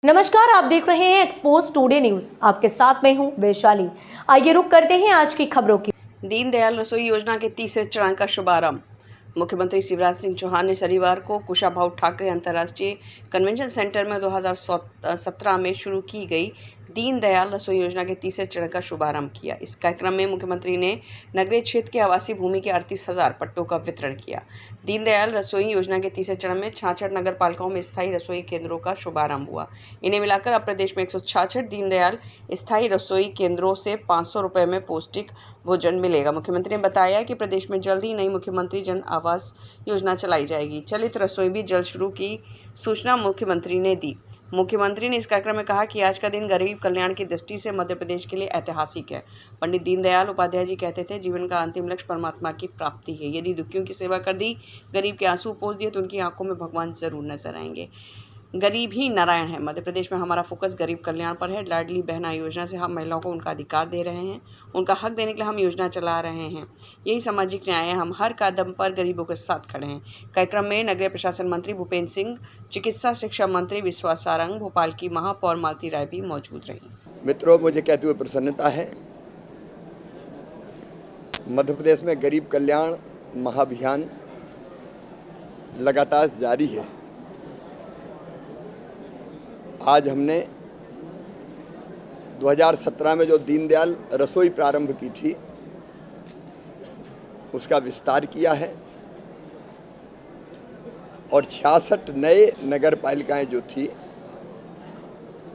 नमस्कार, आप देख रहे हैं एक्सपोज टुडे न्यूज। आपके साथ मैं हूं वैशाली। आइए रुक करते हैं आज की खबरों की। दीनदयाल रसोई योजना के तीसरे चरण का शुभारंभ। मुख्यमंत्री शिवराज सिंह चौहान ने शनिवार को कुशाभाऊ ठाकरे अंतर्राष्ट्रीय कन्वेंशन सेंटर में 2017 में शुरू की गई दीनदयाल रसोई योजना के तीसरे चरण का शुभारंभ किया। इस कार्यक्रम में मुख्यमंत्री ने नगरीय क्षेत्र के आवासीय भूमि के 38,000 पट्टों का वितरण किया। दीनदयाल रसोई योजना के तीसरे चरण में 66 नगर पालिकाओं में स्थायी रसोई केंद्रों का शुभारंभ हुआ। इन्हें मिलाकर अब प्रदेश में 166 दीनदयाल स्थायी रसोई केंद्रों से 500 रुपये में पौष्टिक भोजन मिलेगा। मुख्यमंत्री ने बताया कि प्रदेश में जल्द ही नई मुख्यमंत्री जन आवास योजना चलाई जाएगी। चलित रसोई भी जल्द शुरू की सूचना मुख्यमंत्री ने दी। मुख्यमंत्री ने इस कार्यक्रम में कहा कि आज का दिन गरीब कल्याण की दृष्टि से मध्य प्रदेश के लिए ऐतिहासिक है। पंडित दीनदयाल उपाध्याय जी कहते थे, जीवन का अंतिम लक्ष्य परमात्मा की प्राप्ति है। यदि दुखियों की सेवा कर दी, गरीब के आंसू पोंछ दिए तो उनकी आंखों में भगवान जरूर नजर आएंगे। गरीब ही नारायण है। मध्य प्रदेश में हमारा फोकस गरीब कल्याण पर है। लाडली बहना योजना से हम महिलाओं को उनका अधिकार दे रहे हैं, उनका हक देने के लिए हम योजना चला रहे हैं। यही सामाजिक न्याय है। हम हर कदम पर गरीबों के साथ खड़े हैं। कार्यक्रम में नगरीय प्रशासन मंत्री भूपेंद्र सिंह, चिकित्सा शिक्षा मंत्री विश्वास सारंग, भोपाल की महापौर मालती राय भी मौजूद रही। मित्रों, मुझे कहते हुए प्रसन्नता है, मध्य प्रदेश में गरीब कल्याण महाअभियान लगातार जारी है। आज हमने 2017 में जो दीनदयाल रसोई प्रारंभ की थी, उसका विस्तार किया है और 66 नए नगर पालिकाएं जो थी,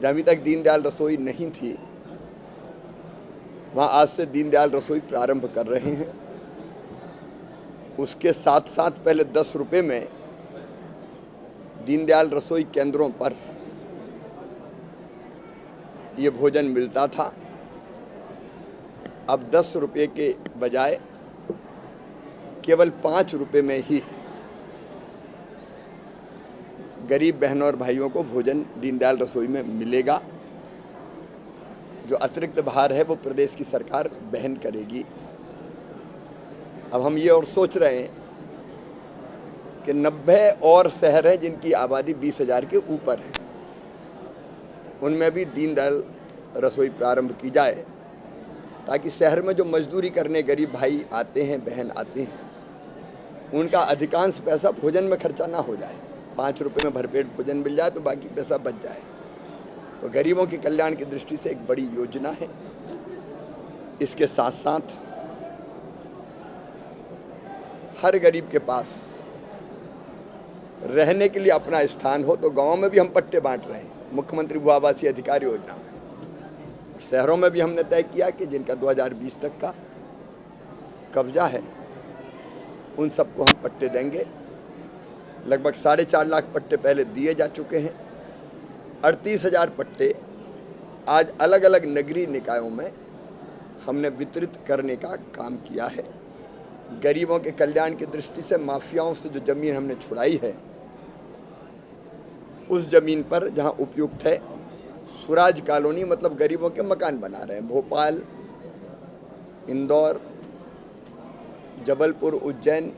जहाँ अभी तक दीनदयाल रसोई नहीं थी, वहाँ आज से दीनदयाल रसोई प्रारंभ कर रहे हैं। उसके साथ साथ पहले 10 रुपये में दीनदयाल रसोई केंद्रों पर ये भोजन मिलता था। अब 10 रुपये के बजाय केवल 5 रुपये में ही गरीब बहनों और भाइयों को भोजन दीनदयाल रसोई में मिलेगा। जो अतिरिक्त भार है वो प्रदेश की सरकार वहन करेगी। अब हम ये और सोच रहे हैं कि 90 और शहर हैं जिनकी आबादी 20,000 के ऊपर है, उनमें भी दीनदयाल रसोई प्रारंभ की जाए, ताकि शहर में जो मजदूरी करने गरीब भाई आते हैं, बहन आते हैं, उनका अधिकांश पैसा भोजन में खर्चा ना हो जाए। 5 रुपये में भरपेट भोजन मिल जाए तो बाकी पैसा बच जाए। तो गरीबों के कल्याण की दृष्टि से एक बड़ी योजना है। इसके साथ साथ हर गरीब के पास रहने के लिए अपना स्थान हो, तो गाँव में भी हम पट्टे बांट रहे हैं मुख्यमंत्री भू आवासीय अधिकार योजना में। शहरों में भी हमने तय किया कि जिनका 2020 तक का कब्जा है, उन सबको हम पट्टे देंगे। लगभग 4.5 लाख पट्टे पहले दिए जा चुके हैं। 38,000 पट्टे आज अलग अलग नगरीय निकायों में हमने वितरित करने का काम किया है। गरीबों के कल्याण की दृष्टि से माफियाओं से जो जमीन हमने छुड़ाई है, उस जमीन पर जहां उपयुक्त है, स्वराज कॉलोनी मतलब गरीबों के मकान बना रहे हैं। भोपाल, इंदौर, जबलपुर, उज्जैन,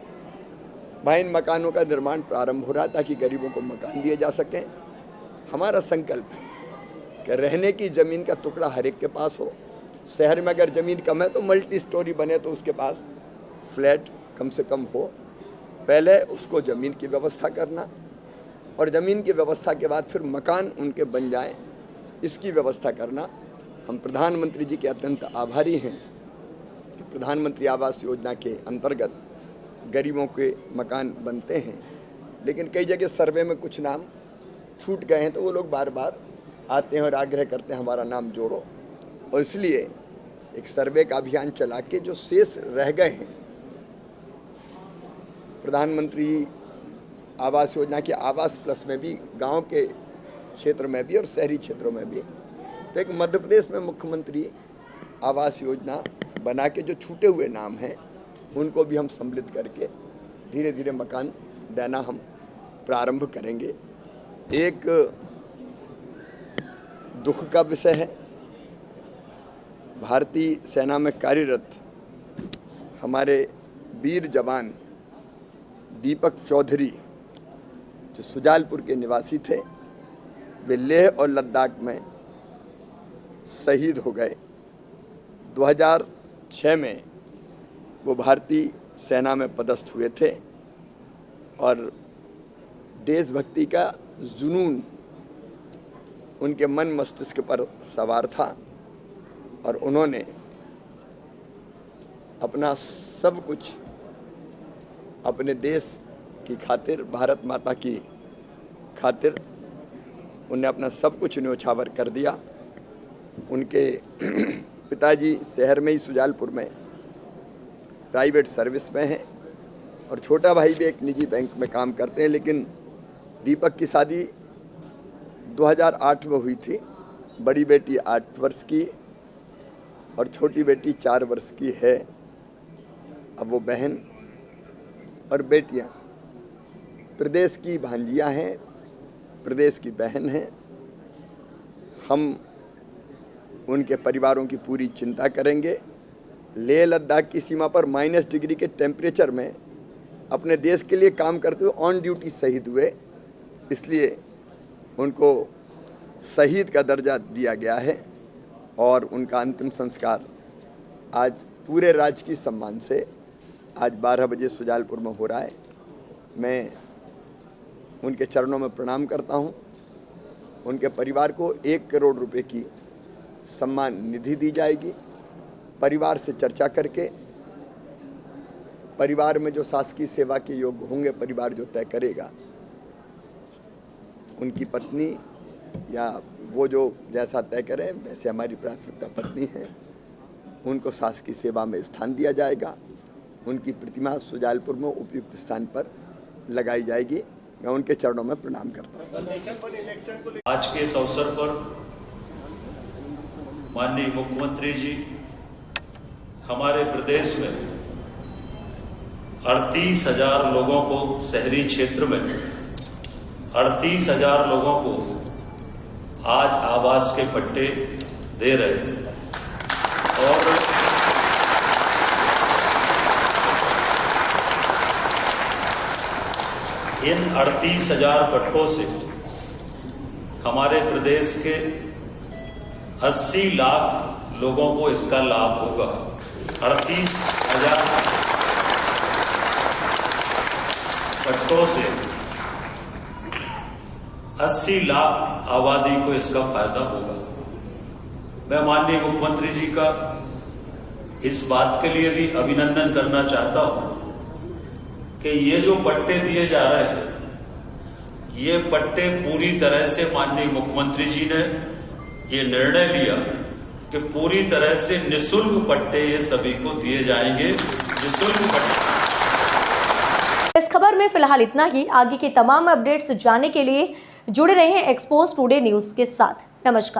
वहाँ इन मकानों का निर्माण प्रारंभ हो रहा है ताकि गरीबों को मकान दिए जा सकें। हमारा संकल्प है कि रहने की ज़मीन का टुकड़ा हर एक के पास हो। शहर में अगर ज़मीन कम है तो मल्टी स्टोरी बने तो उसके पास फ्लैट कम से कम हो। पहले उसको ज़मीन की व्यवस्था करना और ज़मीन की व्यवस्था के बाद फिर मकान उनके बन जाएं, इसकी व्यवस्था करना। हम प्रधानमंत्री जी के अत्यंत आभारी हैं कि प्रधानमंत्री आवास योजना के अंतर्गत गरीबों के मकान बनते हैं, लेकिन कई जगह सर्वे में कुछ नाम छूट गए हैं, तो वो लोग बार बार आते हैं और आग्रह करते हैं हमारा नाम जोड़ो। और इसलिए एक सर्वे का अभियान चला के जो शेष रह गए हैं प्रधानमंत्री आवास योजना के आवास प्लस में भी, गांव के क्षेत्र में भी और शहरी क्षेत्रों में भी, तो एक मध्य प्रदेश में मुख्यमंत्री आवास योजना बना के जो छूटे हुए नाम हैं उनको भी हम सम्मिलित करके धीरे धीरे मकान देना हम प्रारंभ करेंगे। एक दुख का विषय है, भारतीय सेना में कार्यरत हमारे वीर जवान दीपक चौधरी जो सुजालपुर के निवासी थे, वे लेह और लद्दाख में शहीद हो गए। 2006 में वो भारतीय सेना में पदस्थ हुए थे और देशभक्ति का जुनून उनके मन मस्तिष्क पर सवार था और उन्होंने अपना सब कुछ अपने देश की खातिर, भारत माता की खातिर उन्हें अपना सब कुछ न्योछावर कर दिया। उनके पिताजी शहर में ही सुजालपुर में प्राइवेट सर्विस में हैं और छोटा भाई भी एक निजी बैंक में काम करते हैं। लेकिन दीपक की शादी 2008 में हुई थी। बड़ी बेटी 8 वर्ष की और छोटी बेटी 4 वर्ष की है। अब वो बहन और बेटियां प्रदेश की भांजियां हैं, प्रदेश की बहन हैं। हम उनके परिवारों की पूरी चिंता करेंगे। लेह लद्दाख की सीमा पर -डिग्री के टेम्परेचर में अपने देश के लिए काम करते हुए ऑन ड्यूटी शहीद हुए, इसलिए उनको शहीद का दर्जा दिया गया है और उनका अंतिम संस्कार आज पूरे राजकीय सम्मान से आज 12 बजे सुजालपुर में हो रहा है। मैं उनके चरणों में प्रणाम करता हूं। उनके परिवार को 1 करोड़ रुपए की सम्मान निधि दी जाएगी। परिवार से चर्चा करके परिवार में जो शासकीय सेवा के योग्य होंगे, परिवार जो तय करेगा, उनकी पत्नी या वो जो जैसा तय करें, वैसे हमारी प्राथमिकता पत्नी है, उनको शासकीय सेवा में स्थान दिया जाएगा। उनकी प्रतिमा सुजालपुर में उपयुक्त स्थान पर लगाई जाएगी। मैं उनके चरणों में प्रणाम करता हूँ। आज के इस अवसर पर माननीय मुख्यमंत्री जी हमारे प्रदेश में 38,000 लोगों को, शहरी क्षेत्र में 38,000 लोगों को आज आवास के पट्टे दे रहे हैं और इन 38,000 पट्टों से हमारे प्रदेश के 80 लाख लोगों को इसका लाभ होगा। 38,000 पट्टों से 80 लाख आबादी को इसका फायदा होगा। मैं माननीय मुख्यमंत्री जी का इस बात के लिए भी अभिनंदन करना चाहता हूं कि ये जो पट्टे दिए जा रहे हैं, ये पट्टे पूरी तरह से माननीय मुख्यमंत्री जी ने ये निर्णय लिया कि पूरी तरह से निःशुल्क पट्टे ये सभी को दिए जाएंगे। निःशुल्क पट्टे। इस खबर में फिलहाल इतना ही। आगे की तमाम अपडेट्स जानने के लिए जुड़े रहें एक्सपोज टुडे न्यूज के साथ। नमस्कार।